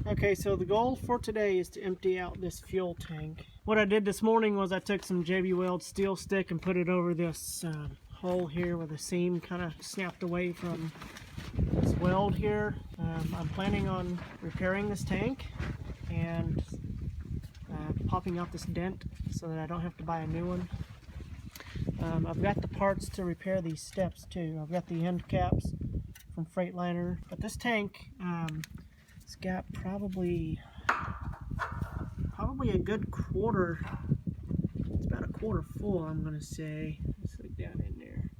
Okay, so the goal for today is to empty out this fuel tank. What I did this morning was I took some JB Weld steel stick and put it over this hole here where the seam kind of snapped away from this weld here. I'm planning on repairing this tank and popping out this dent so that I don't have to buy a new one. I've got the parts to repair these steps too. I've got the end caps from Freightliner, but this tank it's got probably a good quarter. It's about a quarter full, I'm gonna say. Let's look down in there.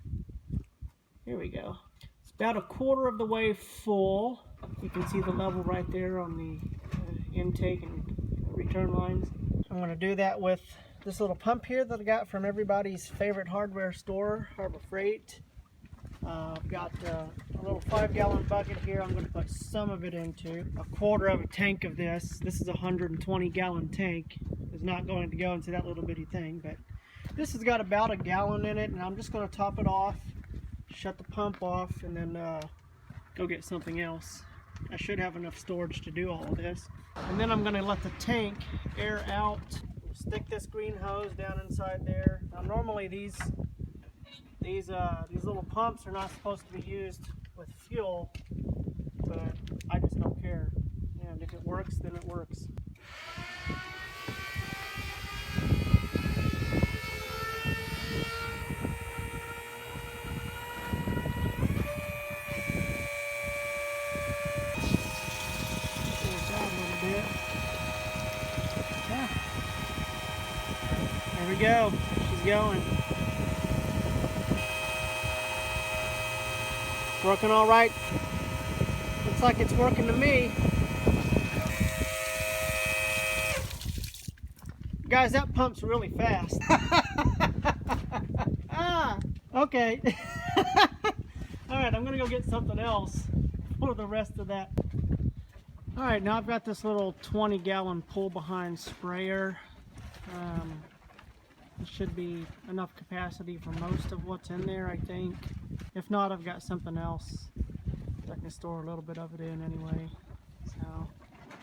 Here we go. It's about a quarter of the way full. You can see the level right there on the intake and return lines. I'm gonna do that with this little pump here that I got from everybody's favorite hardware store, Harbor Freight. I've got a little 5-gallon bucket here. I'm going to put some of it into. A quarter of a tank of this. This is a 120-gallon tank. It's not going to go into that little bitty thing, but this has got about a gallon in it, and I'm just going to top it off, shut the pump off, and then go get something else. I should have enough storage to do all of this. And then I'm going to let the tank air out. Stick this green hose down inside there. Now normally these little pumps are not supposed to be used with fuel, but I just don't care. And if it works, then it works. Pull this out a little bit. Yeah. There we go. She's going. Working all right. Looks like it's working to me. Guys, that pump's really fast. Okay. All right, I'm gonna go get something else for the rest of that. All right, now I've got this little 20-gallon pull-behind sprayer. It should be enough capacity for most of what's in there, I think. If not, I've got something else that I can store a little bit of it in anyway. So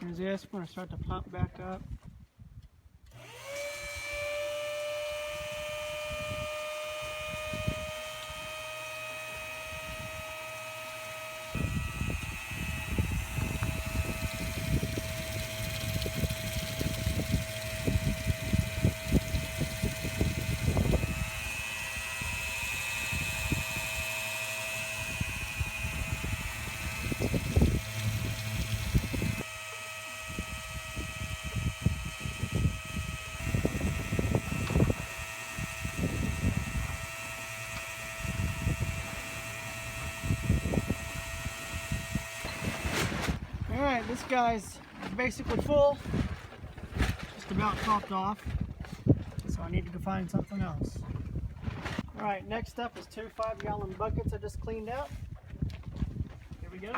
here's this. We're going to start to pump back up. Alright, this guy's basically full, just about topped off, so I need to go find something else. Alright, next up is 2 5-gallon buckets I just cleaned out. Here we go.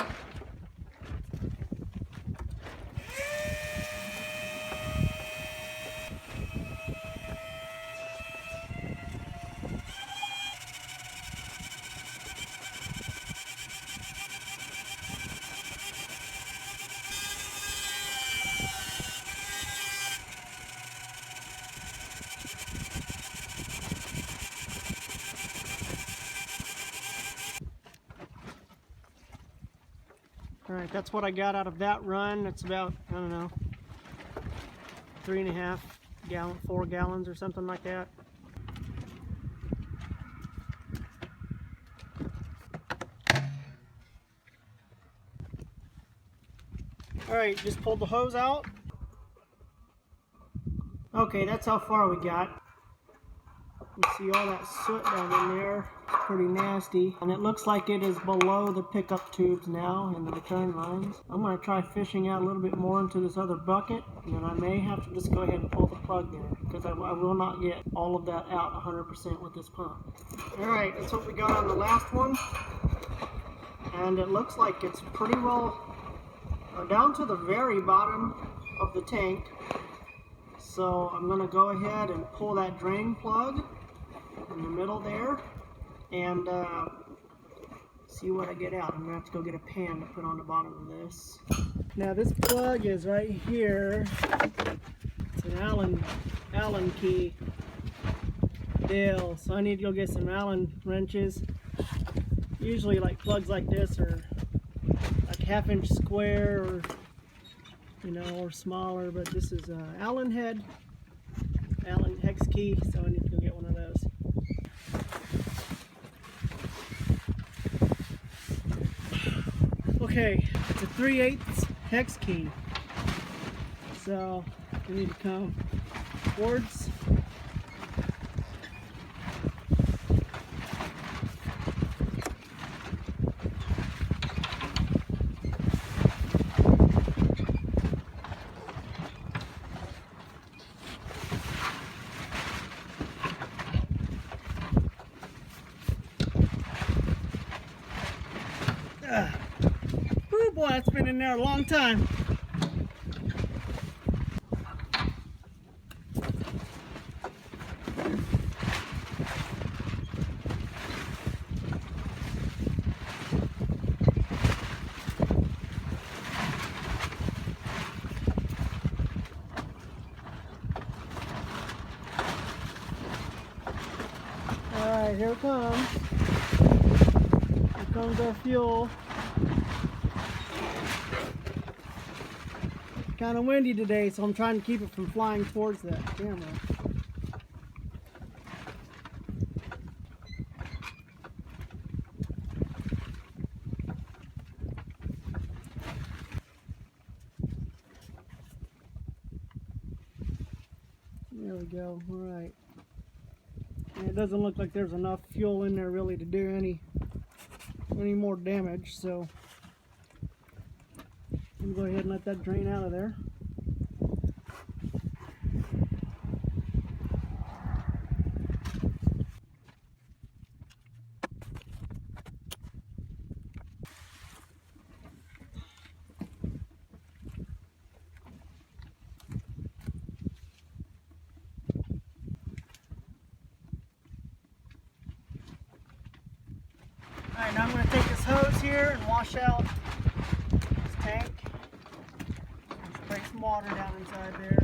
Alright, that's what I got out of that run. It's about, I don't know, 3.5 gallons, 4 gallons or something like that. Alright, just pulled the hose out. Okay, that's how far we got. You see all that soot down in there. Pretty nasty. And it looks like it is below the pickup tubes now and the return lines. I'm going to try fishing out a little bit more into this other bucket, and then I may have to just go ahead and pull the plug there, because I will not get all of that out 100% with this pump. Alright, that's what we got on the last one. And it looks like it's pretty well down to the very bottom of the tank. So I'm going to go ahead and pull that drain plug in the middle there and see what I get out. I'm going to have to go get a pan to put on the bottom of this. Now this plug is right here. It's an Allen key deal, so I need to go get some Allen wrenches. Usually like plugs like this are like 1/2 inch square, or you know, or smaller, but this is Allen head, Allen hex key, so I need to go get one of those. Okay, it's a 3/8 hex key, so we need to come towards. Oh boy, that's been in there a long time. Alright, here it comes. Here comes our fuel. Kind of windy today, so I'm trying to keep it from flying towards that camera. There we go. All right. And it doesn't look like there's enough fuel in there really to do any more damage, so I'm going to go ahead and let that drain out of there. Alright, now I'm going to take this hose here and wash out this tank. Spray some water down inside there.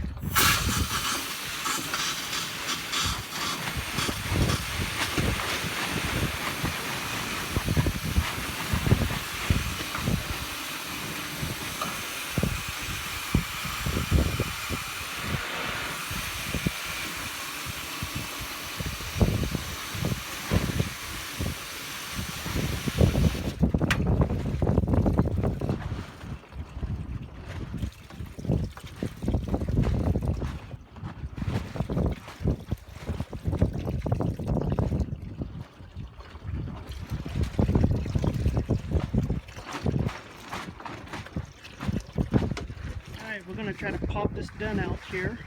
We're going to try to pop this dun out here.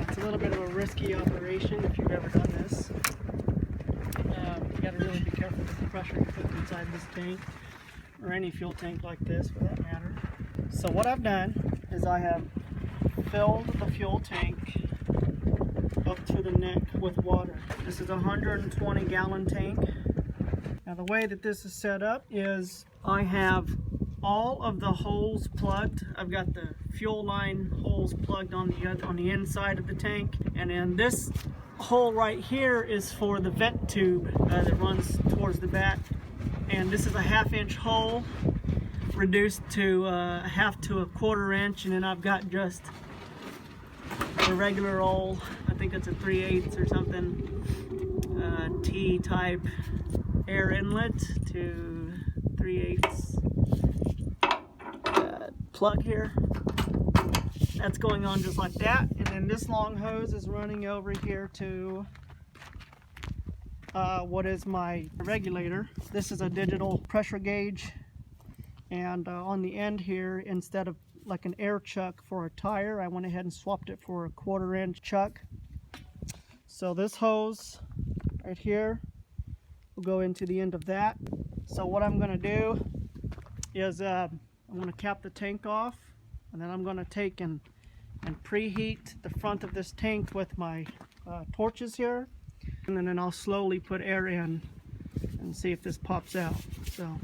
It's a little bit of a risky operation if you've ever done this. You got to really be careful with the pressure you put inside this tank, or any fuel tank like this for that matter. So what I've done is I have filled the fuel tank up to the neck with water. This is a 120 gallon tank. Now the way that this is set up is I have all of the holes plugged. I've got the fuel line holes plugged on the inside of the tank, and then this hole right here is for the vent tube that runs towards the back, and this is a 1/2 inch hole reduced to 1/2 to 1/4 inch, and then I've got just a regular old, I think it's a 3/8 or something, T-type air inlet to 3/8 plug here. That's going on just like that, and then this long hose is running over here to what is my regulator. This is a digital pressure gauge, and on the end here, instead of like an air chuck for a tire, I went ahead and swapped it for a 1/4 inch chuck. So this hose right here will go into the end of that. So what I'm going to do is I'm going to cap the tank off, and then I'm going to take and preheat the front of this tank with my torches here, and then I'll slowly put air in and see if this pops out. So